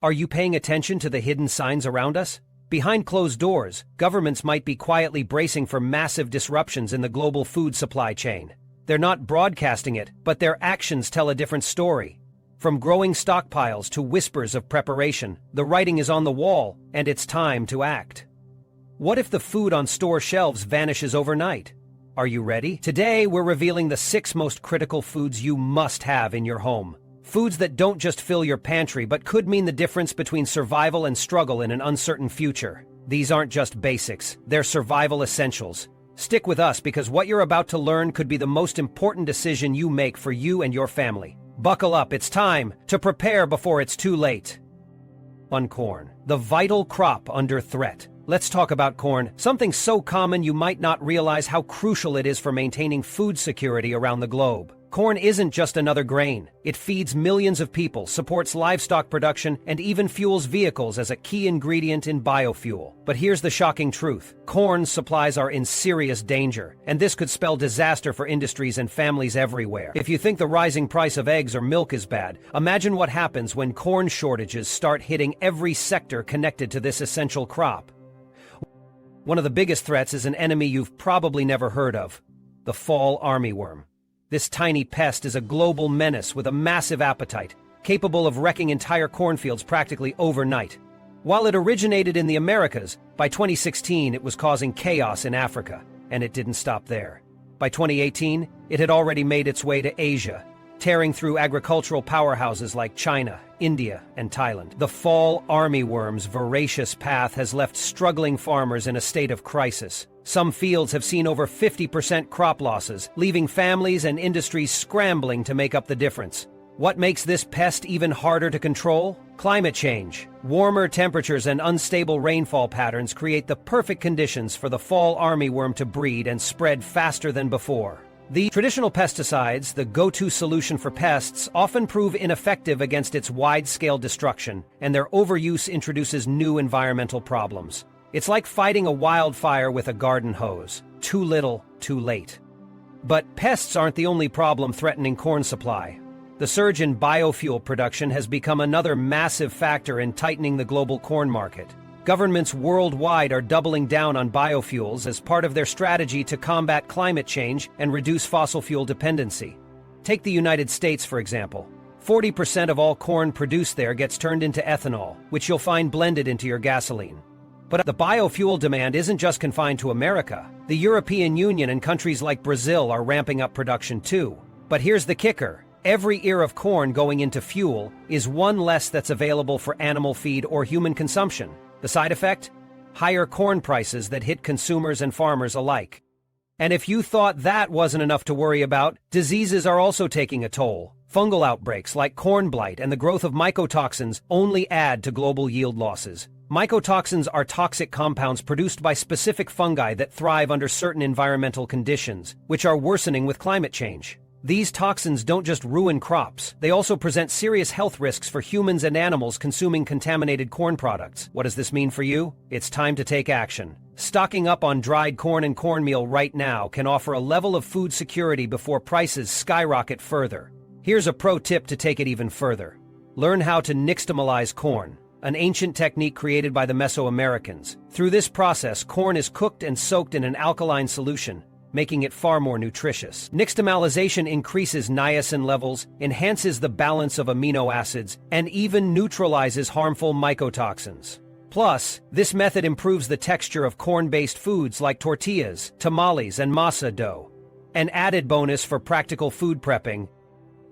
Are you paying attention to the hidden signs around us? Behind closed doors, governments might be quietly bracing for massive disruptions in the global food supply chain. They're not broadcasting it, but their actions tell a different story. From growing stockpiles to whispers of preparation, the writing is on the wall, and it's time to act. What if the food on store shelves vanishes overnight? Are you ready? Today, we're revealing the 6 most critical foods you must have in your home. Foods that don't just fill your pantry but could mean the difference between survival and struggle in an uncertain future. These aren't just basics, they're survival essentials. Stick with us because what you're about to learn could be the most important decision you make for you and your family. Buckle up, it's time to prepare before it's too late. On corn, the vital crop under threat. Let's talk about corn, something so common you might not realize how crucial it is for maintaining food security around the globe. Corn isn't just another grain. It feeds millions of people, supports livestock production, and even fuels vehicles as a key ingredient in biofuel. But here's the shocking truth. Corn supplies are in serious danger, and this could spell disaster for industries and families everywhere. If you think the rising price of eggs or milk is bad, imagine what happens when corn shortages start hitting every sector connected to this essential crop. One of the biggest threats is an enemy you've probably never heard of, the fall armyworm. This tiny pest is a global menace with a massive appetite, capable of wrecking entire cornfields practically overnight. While it originated in the Americas, by 2016 it was causing chaos in Africa, and it didn't stop there. By 2018, it had already made its way to Asia, tearing through agricultural powerhouses like China, India, and Thailand. The fall armyworm's voracious path has left struggling farmers in a state of crisis. Some fields have seen over 50% crop losses, leaving families and industries scrambling to make up the difference. What makes this pest even harder to control? Climate change. Warmer temperatures and unstable rainfall patterns create the perfect conditions for the fall armyworm to breed and spread faster than before. The traditional pesticides, the go-to solution for pests, often prove ineffective against its wide-scale destruction, and their overuse introduces new environmental problems. It's like fighting a wildfire with a garden hose. Too little, too late. But pests aren't the only problem threatening corn supply. The surge in biofuel production has become another massive factor in tightening the global corn market. Governments worldwide are doubling down on biofuels as part of their strategy to combat climate change and reduce fossil fuel dependency. Take the United States, for example. 40% of all corn produced there gets turned into ethanol, which you'll find blended into your gasoline. But the biofuel demand isn't just confined to America. The European Union and countries like Brazil are ramping up production too. But here's the kicker. Every ear of corn going into fuel is one less that's available for animal feed or human consumption. The side effect? Higher corn prices that hit consumers and farmers alike. And if you thought that wasn't enough to worry about, diseases are also taking a toll. Fungal outbreaks like corn blight and the growth of mycotoxins only add to global yield losses. Mycotoxins are toxic compounds produced by specific fungi that thrive under certain environmental conditions, which are worsening with climate change. These toxins don't just ruin crops, they also present serious health risks for humans and animals consuming contaminated corn products. What does this mean for you? It's time to take action. Stocking up on dried corn and cornmeal right now can offer a level of food security before prices skyrocket further. Here's a pro tip to take it even further. Learn how to nixtamalize corn, an ancient technique created by the Mesoamericans. Through this process, corn is cooked and soaked in an alkaline solution, making it far more nutritious. Nixtamalization increases niacin levels, enhances the balance of amino acids, and even neutralizes harmful mycotoxins. Plus, this method improves the texture of corn-based foods like tortillas, tamales, and masa dough. An added bonus for practical food prepping.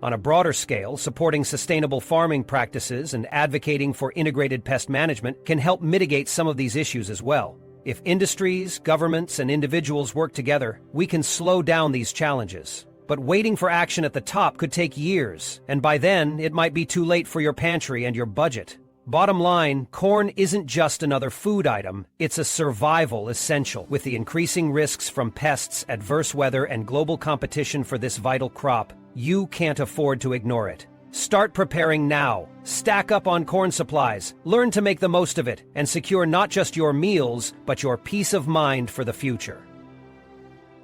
On a broader scale, supporting sustainable farming practices and advocating for integrated pest management can help mitigate some of these issues as well. If industries, governments, and individuals work together, we can slow down these challenges. But waiting for action at the top could take years, and by then, it might be too late for your pantry and your budget. Bottom line, corn isn't just another food item, it's a survival essential. With the increasing risks from pests, adverse weather, and global competition for this vital crop, you can't afford to ignore it. Start preparing now. Stack up on corn supplies, learn to make the most of it, and secure not just your meals, but your peace of mind for the future.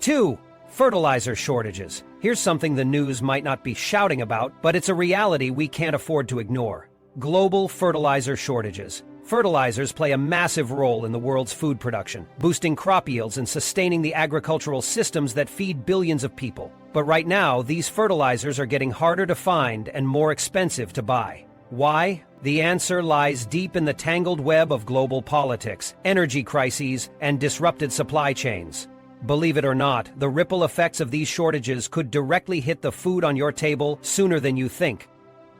2. Fertilizer shortages. Here's something the news might not be shouting about, but it's a reality we can't afford to ignore. Global fertilizer shortages. Fertilizers play a massive role in the world's food production, boosting crop yields and sustaining the agricultural systems that feed billions of people. But right now, these fertilizers are getting harder to find and more expensive to buy. Why? The answer lies deep in the tangled web of global politics, energy crises, and disrupted supply chains. Believe it or not, the ripple effects of these shortages could directly hit the food on your table sooner than you think.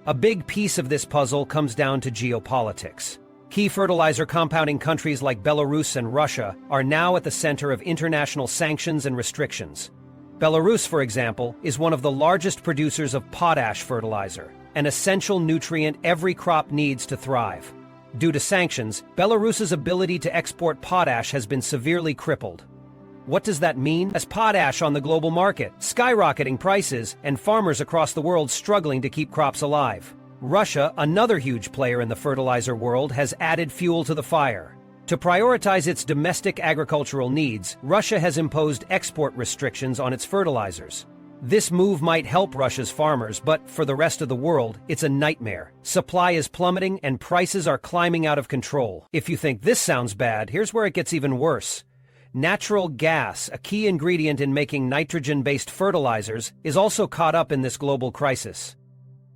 A big piece of this puzzle comes down to geopolitics. Key fertilizer compounding countries like Belarus and Russia are now at the center of international sanctions and restrictions. Belarus, for example, is one of the largest producers of potash fertilizer, an essential nutrient every crop needs to thrive. Due to sanctions, Belarus's ability to export potash has been severely crippled. What does that mean? As potash on the global market, skyrocketing prices, and farmers across the world struggling to keep crops alive. Russia, another huge player in the fertilizer world, has added fuel to the fire. To prioritize its domestic agricultural needs, Russia has imposed export restrictions on its fertilizers. This move might help Russia's farmers, but for the rest of the world, it's a nightmare. Supply is plummeting and prices are climbing out of control. If you think this sounds bad, here's where it gets even worse. Natural gas, a key ingredient in making nitrogen-based fertilizers, is also caught up in this global crisis.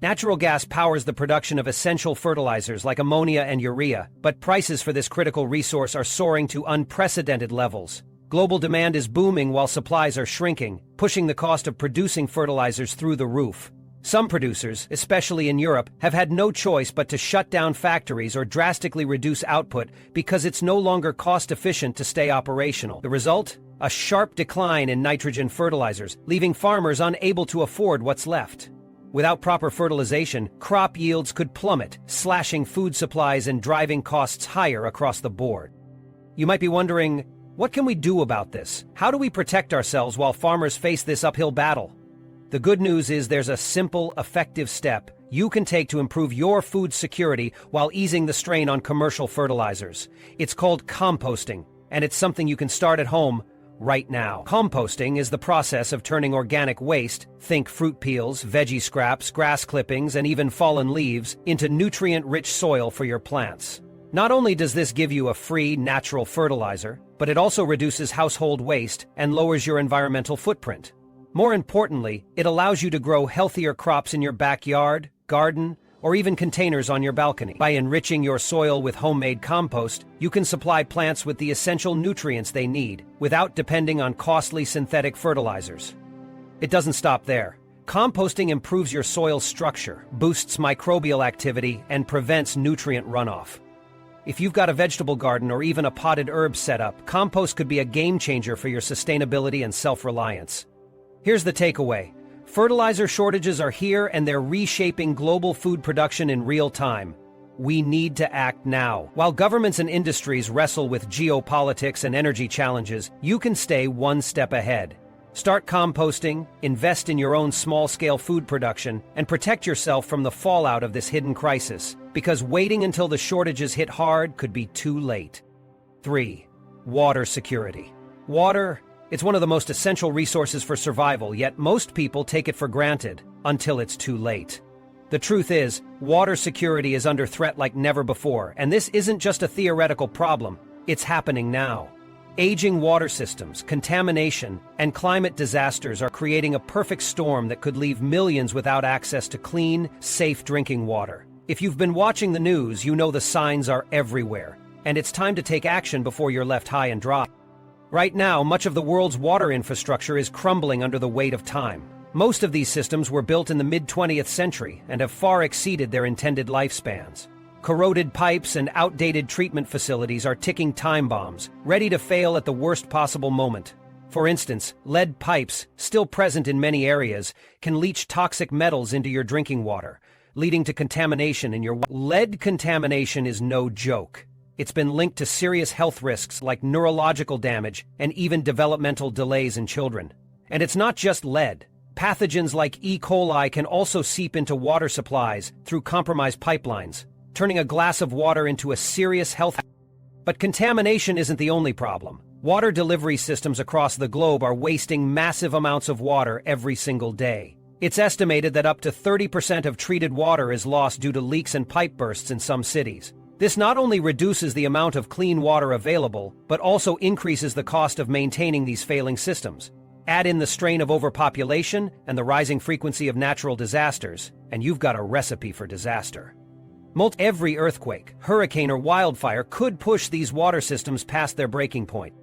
Natural gas powers the production of essential fertilizers like ammonia and urea, but prices for this critical resource are soaring to unprecedented levels. Global demand is booming while supplies are shrinking, pushing the cost of producing fertilizers through the roof. Some producers, especially in Europe, have had no choice but to shut down factories or drastically reduce output because it's no longer cost-efficient to stay operational. The result? A sharp decline in nitrogen fertilizers, leaving farmers unable to afford what's left. Without proper fertilization, crop yields could plummet, slashing food supplies and driving costs higher across the board. You might be wondering, what can we do about this? How do we protect ourselves while farmers face this uphill battle? The good news is there's a simple, effective step you can take to improve your food security while easing the strain on commercial fertilizers. It's called composting, and it's something you can start at home right now. Composting is the process of turning organic waste, think fruit peels, veggie scraps, grass clippings, and even fallen leaves, into nutrient-rich soil for your plants. Not only does this give you a free, natural fertilizer, but it also reduces household waste and lowers your environmental footprint. More importantly, it allows you to grow healthier crops in your backyard, garden, or even containers on your balcony. By enriching your soil with homemade compost, you can supply plants with the essential nutrients they need, without depending on costly synthetic fertilizers. It doesn't stop there. Composting improves your soil's structure, boosts microbial activity, and prevents nutrient runoff. If you've got a vegetable garden or even a potted herb setup, compost could be a game changer for your sustainability and self-reliance. Here's the takeaway. Fertilizer shortages are here and they're reshaping global food production in real time. We need to act now. While governments and industries wrestle with geopolitics and energy challenges, you can stay one step ahead. Start composting, invest in your own small-scale food production, and protect yourself from the fallout of this hidden crisis, because waiting until the shortages hit hard could be too late. 3. Water security. Water, it's one of the most essential resources for survival, yet most people take it for granted until it's too late. The truth is, water security is under threat like never before, and this isn't just a theoretical problem, it's happening now. Aging water systems, contamination, and climate disasters are creating a perfect storm that could leave millions without access to clean, safe drinking water. If you've been watching the news, you know the signs are everywhere, and it's time to take action before you're left high and dry. Right now, much of the world's water infrastructure is crumbling under the weight of time. Most of these systems were built in the mid-20th century and have far exceeded their intended lifespans. Corroded pipes and outdated treatment facilities are ticking time bombs, ready to fail at the worst possible moment. For instance, lead pipes, still present in many areas, can leach toxic metals into your drinking water, leading to contamination in your water. Lead contamination is no joke. It's been linked to serious health risks like neurological damage and even developmental delays in children. And it's not just lead. Pathogens like E. coli can also seep into water supplies through compromised pipelines, turning a glass of water into a serious health. But contamination isn't the only problem. Water delivery systems across the globe are wasting massive amounts of water every single day. It's estimated that up to 30% of treated water is lost due to leaks and pipe bursts in some cities. This not only reduces the amount of clean water available, but also increases the cost of maintaining these failing systems. Add in the strain of overpopulation and the rising frequency of natural disasters, and you've got a recipe for disaster. Every earthquake, hurricane, or wildfire could push these water systems past their breaking point.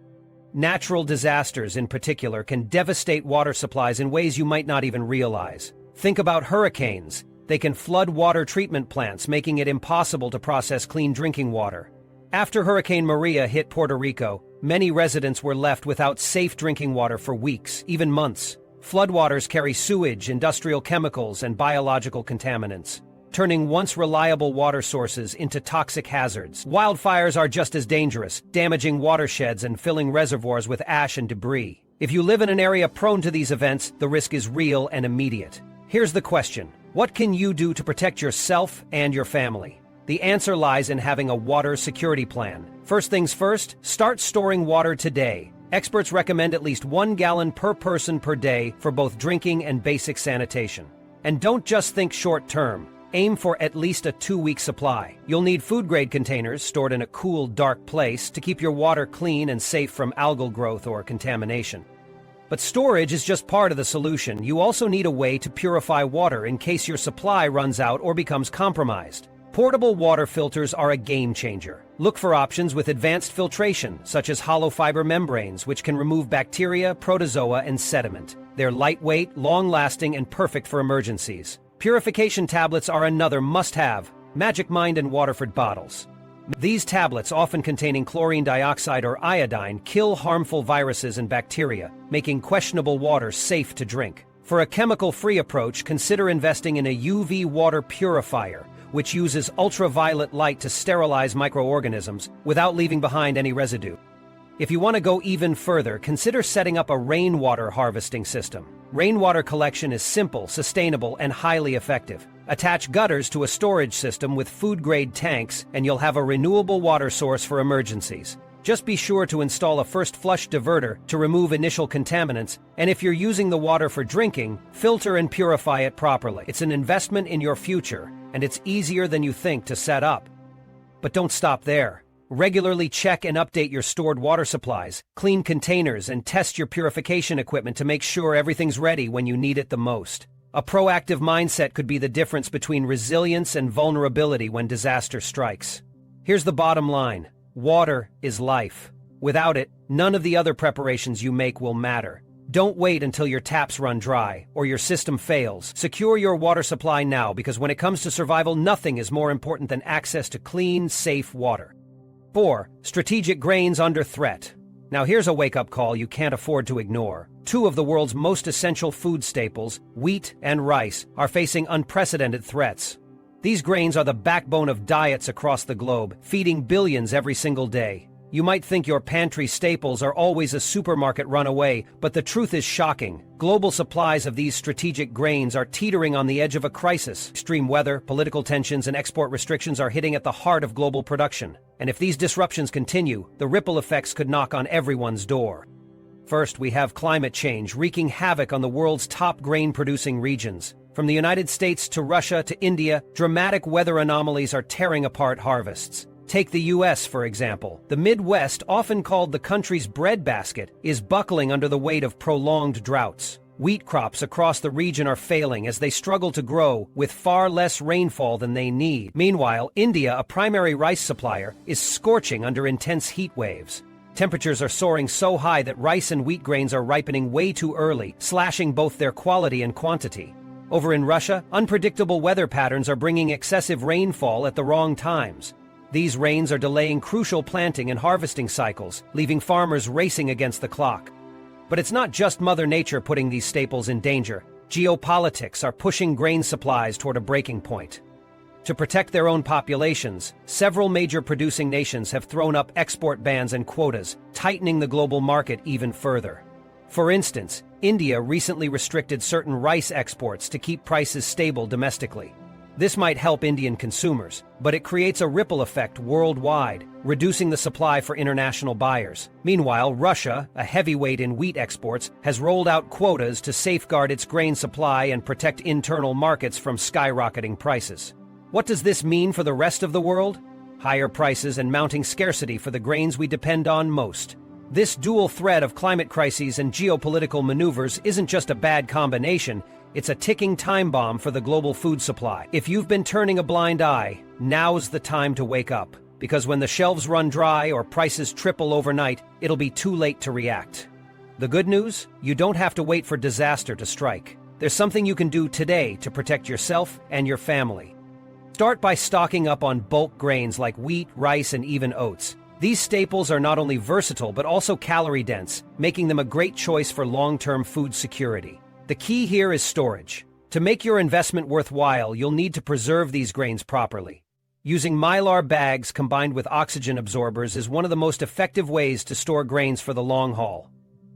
Natural disasters, in particular, can devastate water supplies in ways you might not even realize. Think about hurricanes. They can flood water treatment plants, making it impossible to process clean drinking water. After Hurricane Maria hit Puerto Rico, many residents were left without safe drinking water for weeks, even months. Floodwaters carry sewage, industrial chemicals, and biological contaminants, turning once reliable water sources into toxic hazards. Wildfires are just as dangerous, damaging watersheds and filling reservoirs with ash and debris. If you live in an area prone to these events, the risk is real and immediate. Here's the question: what can you do to protect yourself and your family? The answer lies in having a water security plan. First things first, start storing water today. Experts recommend at least 1 gallon per person per day for both drinking and basic sanitation. And don't just think short term. Aim for at least a 2-week supply. You'll need food-grade containers stored in a cool, dark place to keep your water clean and safe from algal growth or contamination. But storage is just part of the solution. You also need a way to purify water in case your supply runs out or becomes compromised. Portable water filters are a game changer. Look for options with advanced filtration, such as hollow fiber membranes, which can remove bacteria, protozoa, and sediment. They're lightweight, long-lasting, and perfect for emergencies. Purification tablets are another must-have. Magic Mind and Waterford bottles. These tablets, often containing chlorine dioxide or iodine, kill harmful viruses and bacteria, making questionable water safe to drink. For a chemical-free approach, consider investing in a UV water purifier, which uses ultraviolet light to sterilize microorganisms without leaving behind any residue. If you want to go even further, consider setting up a rainwater harvesting system. Rainwater collection is simple, sustainable, and highly effective. Attach gutters to a storage system with food-grade tanks, and you'll have a renewable water source for emergencies. Just be sure to install a first flush diverter to remove initial contaminants, and if you're using the water for drinking, filter and purify it properly. It's an investment in your future, and it's easier than you think to set up. But don't stop there. Regularly check and update your stored water supplies, clean containers, and test your purification equipment to make sure everything's ready when you need it the most. A proactive mindset could be the difference between resilience and vulnerability when disaster strikes. Here's the bottom line: water is life. Without it, none of the other preparations you make will matter. Don't wait until your taps run dry or your system fails. Secure your water supply now, because when it comes to survival, nothing is more important than access to clean, safe water. 4. Strategic grains under threat. Now here's a wake-up call you can't afford to ignore. 2 of the world's most essential food staples, wheat and rice, are facing unprecedented threats. These grains are the backbone of diets across the globe, feeding billions every single day. You might think your pantry staples are always a supermarket runaway, but the truth is shocking. Global supplies of these strategic grains are teetering on the edge of a crisis. Extreme weather, political tensions, and export restrictions are hitting at the heart of global production. And if these disruptions continue, the ripple effects could knock on everyone's door. First, we have climate change wreaking havoc on the world's top grain-producing regions. From the United States to Russia to India, dramatic weather anomalies are tearing apart harvests. Take the U.S., for example. The Midwest, often called the country's breadbasket, is buckling under the weight of prolonged droughts. Wheat crops across the region are failing as they struggle to grow with far less rainfall than they need. Meanwhile, India, a primary rice supplier, is scorching under intense heat waves. Temperatures are soaring so high that rice and wheat grains are ripening way too early, slashing both their quality and quantity. Over in Russia, unpredictable weather patterns are bringing excessive rainfall at the wrong times. These rains are delaying crucial planting and harvesting cycles, leaving farmers racing against the clock. But it's not just Mother Nature putting these staples in danger. Geopolitics are pushing grain supplies toward a breaking point. To protect their own populations, several major producing nations have thrown up export bans and quotas, tightening the global market even further. For instance, India recently restricted certain rice exports to keep prices stable domestically. This might help Indian consumers, but it creates a ripple effect worldwide, reducing the supply for international buyers. Meanwhile, Russia, a heavyweight in wheat exports, has rolled out quotas to safeguard its grain supply and protect internal markets from skyrocketing prices. What does this mean for the rest of the world? Higher prices and mounting scarcity for the grains we depend on most. This dual threat of climate crises and geopolitical maneuvers isn't just a bad combination, it's a ticking time bomb for the global food supply. If you've been turning a blind eye, now's the time to wake up. Because when the shelves run dry or prices triple overnight, it'll be too late to react. The good news? You don't have to wait for disaster to strike. There's something you can do today to protect yourself and your family. Start by stocking up on bulk grains like wheat, rice, and even oats. These staples are not only versatile but also calorie-dense, making them a great choice for long-term food security. The key here is storage. To make your investment worthwhile, you'll need to preserve these grains properly. Using mylar bags combined with oxygen absorbers is one of the most effective ways to store grains for the long haul.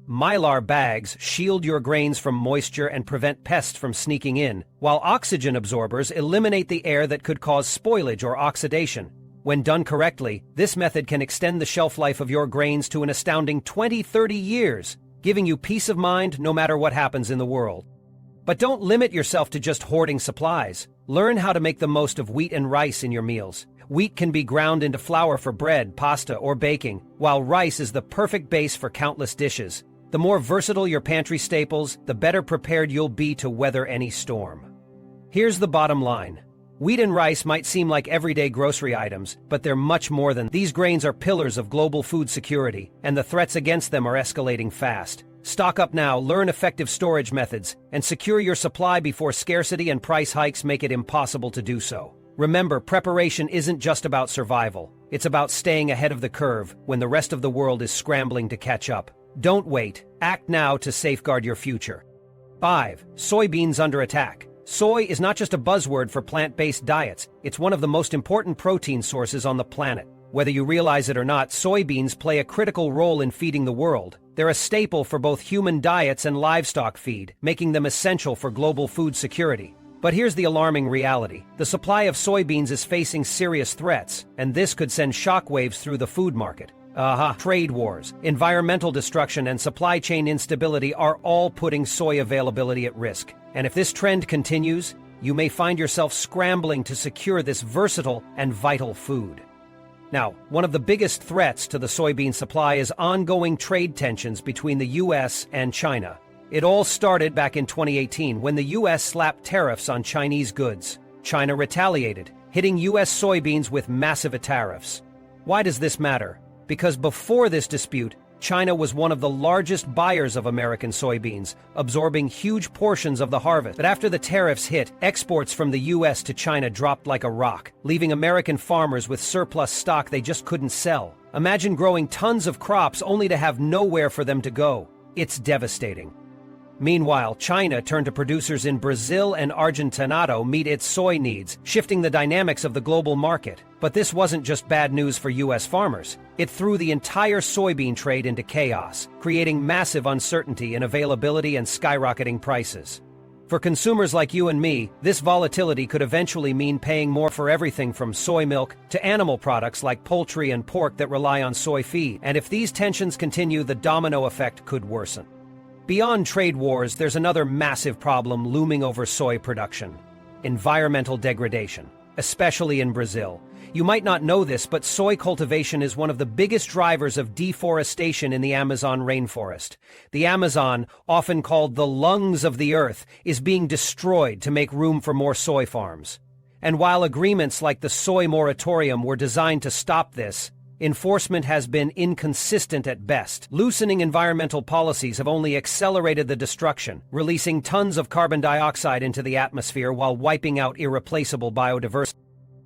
Mylar bags shield your grains from moisture and prevent pests from sneaking in, while oxygen absorbers eliminate the air that could cause spoilage or oxidation. When done correctly, this method can extend the shelf life of your grains to an astounding 20-30 years, giving you peace of mind no matter what happens in the world. But don't limit yourself to just hoarding supplies. Learn how to make the most of wheat and rice in your meals. Wheat can be ground into flour for bread, pasta, or baking, while rice is the perfect base for countless dishes. The more versatile your pantry staples, the better prepared you'll be to weather any storm. Here's the bottom line. Wheat and rice might seem like everyday grocery items, but they're much more than. These grains are pillars of global food security, and the threats against them are escalating fast. Stock up now, learn effective storage methods, and secure your supply before scarcity and price hikes make it impossible to do so. Remember, preparation isn't just about survival. It's about staying ahead of the curve when the rest of the world is scrambling to catch up. Don't wait. Act now to safeguard your future. 5. Soybeans under attack. Soy is not just a buzzword for plant-based diets, it's one of the most important protein sources on the planet. Whether you realize it or not, soybeans play a critical role in feeding the world. They're a staple for both human diets and livestock feed, making them essential for global food security. But here's the alarming reality. The supply of soybeans is facing serious threats, and this could send shockwaves through the food market. Trade wars, environmental destruction, and supply chain instability are all putting soy availability at risk. And if this trend continues, you may find yourself scrambling to secure this versatile and vital food. Now, one of the biggest threats to the soybean supply is ongoing trade tensions between the U.S. and China. It all started back in 2018 when the U.S. slapped tariffs on Chinese goods. China retaliated, hitting U.S. soybeans with massive tariffs. Why does this matter? Because before this dispute, China was one of the largest buyers of American soybeans, absorbing huge portions of the harvest. But after the tariffs hit, exports from the U.S. to China dropped like a rock, leaving American farmers with surplus stock they just couldn't sell. Imagine growing tons of crops only to have nowhere for them to go. It's devastating. Meanwhile, China turned to producers in Brazil and Argentina to meet its soy needs, shifting the dynamics of the global market. But this wasn't just bad news for U.S. farmers. It threw the entire soybean trade into chaos, creating massive uncertainty in availability and skyrocketing prices. For consumers like you and me, this volatility could eventually mean paying more for everything from soy milk to animal products like poultry and pork that rely on soy feed. And if these tensions continue, the domino effect could worsen. Beyond trade wars, there's another massive problem looming over soy production: environmental degradation, especially in Brazil. You might not know this, but soy cultivation is one of the biggest drivers of deforestation in the Amazon rainforest. The Amazon, often called the lungs of the earth, is being destroyed to make room for more soy farms. And while agreements like the soy moratorium were designed to stop this, enforcement has been inconsistent at best. Loosening environmental policies have only accelerated the destruction, releasing tons of carbon dioxide into the atmosphere while wiping out irreplaceable biodiversity.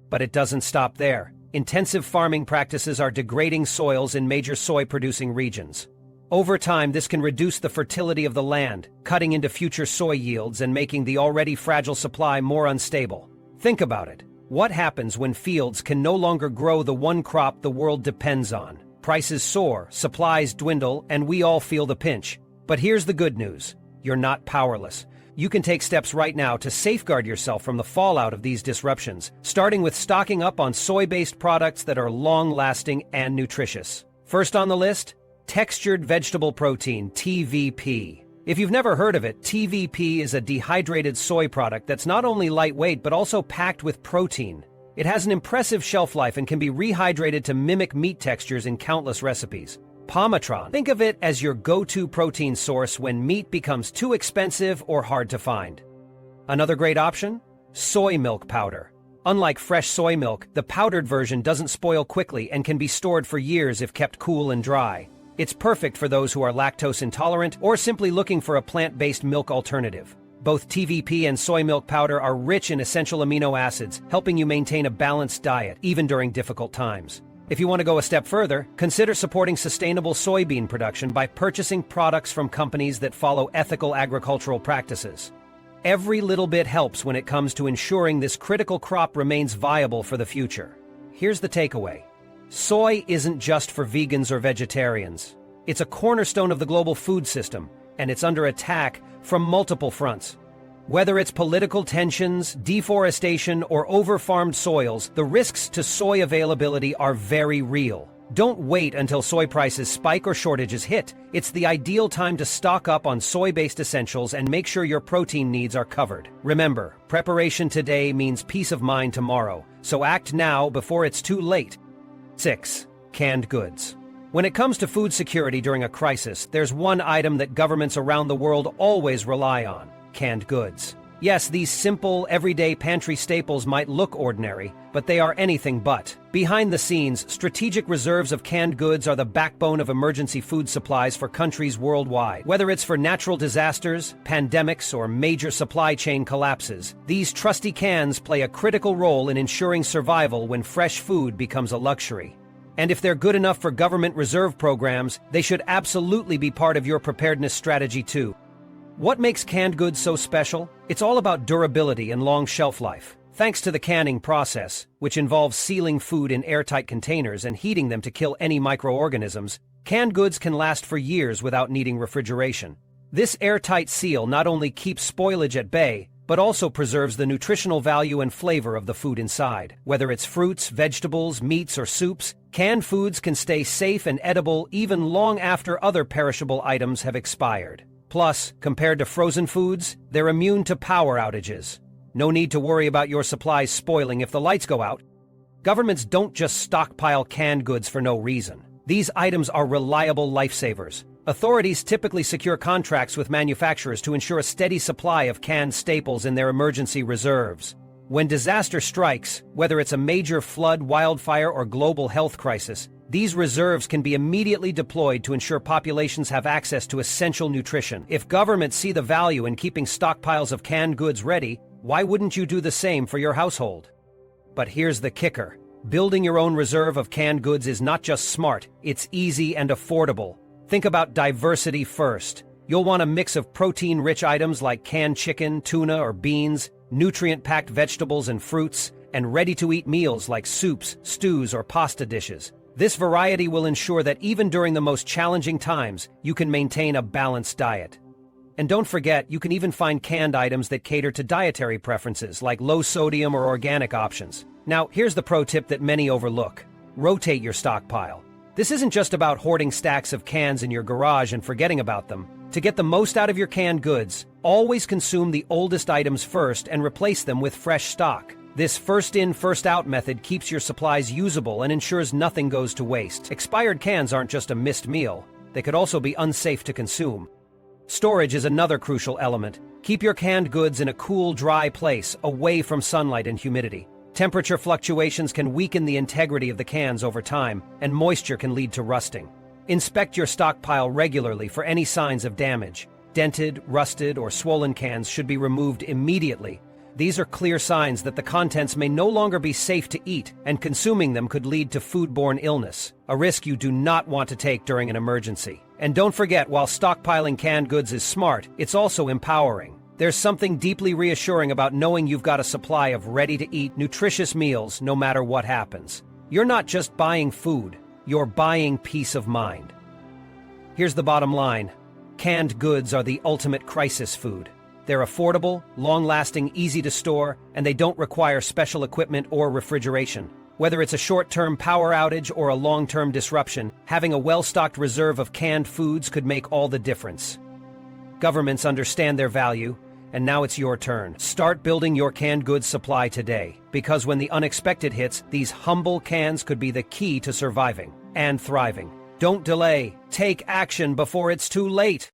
But it doesn't stop there. Intensive farming practices are degrading soils in major soy-producing regions. Over time, this can reduce the fertility of the land, cutting into future soy yields and making the already fragile supply more unstable. Think about it. What happens when fields can no longer grow the one crop the world depends on? Prices soar, supplies dwindle, and we all feel the pinch. But here's the good news. You're not powerless. you can take steps right now to safeguard yourself from the fallout of these disruptions, starting with stocking up on soy-based products that are long-lasting and nutritious. First on the list, textured vegetable protein, TVP. If you've never heard of it, TVP is a dehydrated soy product that's not only lightweight but also packed with protein. It has an impressive shelf life and can be rehydrated to mimic meat textures in countless recipes. Pomatron. Think of it as your go-to protein source when meat becomes too expensive or hard to find. Another great option? Soy milk powder. Unlike fresh soy milk, the powdered version doesn't spoil quickly and can be stored for years if kept cool and dry. It's perfect for those who are lactose intolerant or simply looking for a plant-based milk alternative. Both TVP and soy milk powder are rich in essential amino acids, helping you maintain a balanced diet, even during difficult times. If you want to go a step further, consider supporting sustainable soybean production by purchasing products from companies that follow ethical agricultural practices. Every little bit helps when it comes to ensuring this critical crop remains viable for the future. Here's the takeaway. Soy isn't just for vegans or vegetarians. It's a cornerstone of the global food system, and it's under attack from multiple fronts. Whether it's political tensions, deforestation, or over-farmed soils, the risks to soy availability are very real. Don't wait until soy prices spike or shortages hit. It's the ideal time to stock up on soy-based essentials and make sure your protein needs are covered. Remember, preparation today means peace of mind tomorrow, so act now before it's too late. 6. Canned goods. When it comes to food security during a crisis, there's one item that governments around the world always rely on: canned goods. Yes, these simple, everyday pantry staples might look ordinary, but they are anything but. Behind the scenes, strategic reserves of canned goods are the backbone of emergency food supplies for countries worldwide. Whether it's for natural disasters, pandemics, or major supply chain collapses, these trusty cans play a critical role in ensuring survival when fresh food becomes a luxury. And if they're good enough for government reserve programs, they should absolutely be part of your preparedness strategy too. What makes canned goods so special? It's all about durability and long shelf life. Thanks to the canning process, which involves sealing food in airtight containers and heating them to kill any microorganisms, canned goods can last for years without needing refrigeration. This airtight seal not only keeps spoilage at bay, but also preserves the nutritional value and flavor of the food inside. Whether it's fruits, vegetables, meats, or soups, canned foods can stay safe and edible even long after other perishable items have expired. Plus, compared to frozen foods, they're immune to power outages. No need to worry about your supplies spoiling if the lights go out. Governments don't just stockpile canned goods for no reason. These items are reliable lifesavers. Authorities typically secure contracts with manufacturers to ensure a steady supply of canned staples in their emergency reserves. When disaster strikes, whether it's a major flood, wildfire, or global health crisis, these reserves can be immediately deployed to ensure populations have access to essential nutrition. If governments see the value in keeping stockpiles of canned goods ready, why wouldn't you do the same for your household? But here's the kicker. Building your own reserve of canned goods is not just smart, it's easy and affordable. Think about diversity first. You'll want a mix of protein-rich items like canned chicken, tuna, or beans, nutrient-packed vegetables and fruits, and ready-to-eat meals like soups, stews, or pasta dishes. This variety will ensure that even during the most challenging times, you can maintain a balanced diet. And don't forget, you can even find canned items that cater to dietary preferences, like low-sodium or organic options. Now, here's the pro tip that many overlook. Rotate your stockpile. This isn't just about hoarding stacks of cans in your garage and forgetting about them. To get the most out of your canned goods, always consume the oldest items first and replace them with fresh stock. This first-in, first-out method keeps your supplies usable and ensures nothing goes to waste. Expired cans aren't just a missed meal. They could also be unsafe to consume. Storage is another crucial element. Keep your canned goods in a cool, dry place, away from sunlight and humidity. Temperature fluctuations can weaken the integrity of the cans over time, and moisture can lead to rusting. Inspect your stockpile regularly for any signs of damage. Dented, rusted, or swollen cans should be removed immediately. These are clear signs that the contents may no longer be safe to eat, and consuming them could lead to foodborne illness, a risk you do not want to take during an emergency. And don't forget, while stockpiling canned goods is smart, it's also empowering. There's something deeply reassuring about knowing you've got a supply of ready-to-eat, nutritious meals no matter what happens. You're not just buying food, you're buying peace of mind. Here's the bottom line. Canned goods are the ultimate crisis food. They're affordable, long-lasting, easy to store, and they don't require special equipment or refrigeration. Whether it's a short-term power outage or a long-term disruption, having a well-stocked reserve of canned foods could make all the difference. Governments understand their value, and now it's your turn. Start building your canned goods supply today, because when the unexpected hits, these humble cans could be the key to surviving and thriving. Don't delay. Take action before it's too late.